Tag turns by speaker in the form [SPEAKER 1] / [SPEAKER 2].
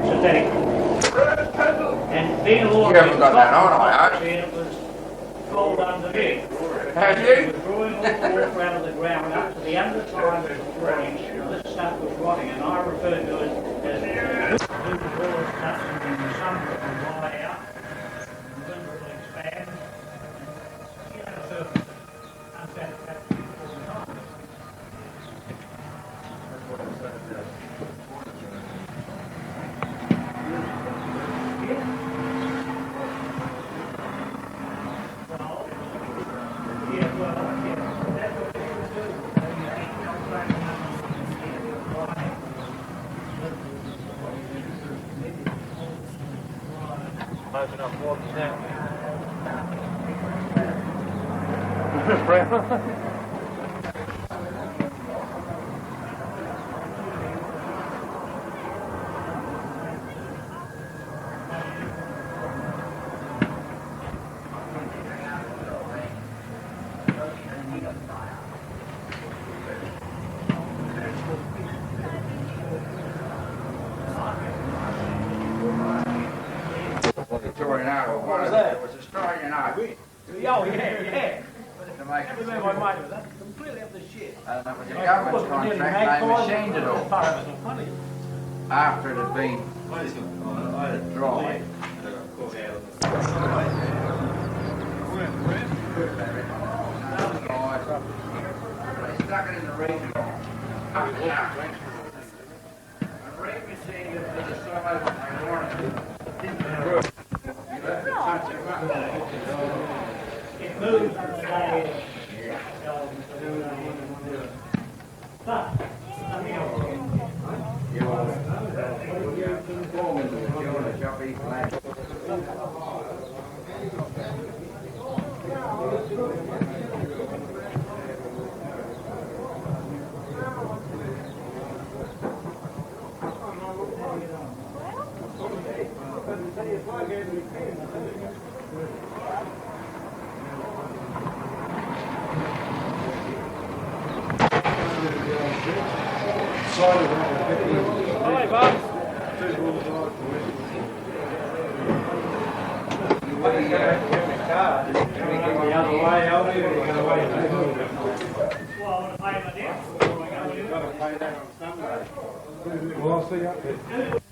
[SPEAKER 1] synthetic. And being a water,
[SPEAKER 2] You haven't got that on, have you?
[SPEAKER 1] it was cold underneath.
[SPEAKER 2] Have you?
[SPEAKER 1] It was drawing all the water out of the ground up to the end of the time it was running. This stuff was rotting, and I referred to it as the water stuff, and the sun would dry out, and the wind would expand. You know, so unsatisfactory all the time.
[SPEAKER 3] Open up more than that.
[SPEAKER 2] What was that? It was Australian art.
[SPEAKER 3] Oh, yeah.
[SPEAKER 2] To make it
[SPEAKER 3] My mind was that completely up the shit.
[SPEAKER 2] and it was a government contract, they machined it all after it had been dried. They stuck it in the regional. The reed machine is the size they wanted it.
[SPEAKER 1] It moves from the day. But nothing else.
[SPEAKER 3] Hi, Bob. The other way, I'll do it.
[SPEAKER 1] Well, I want to pay my debt.
[SPEAKER 3] You've got to pay that on Sunday.
[SPEAKER 4] Well, I'll see you up there.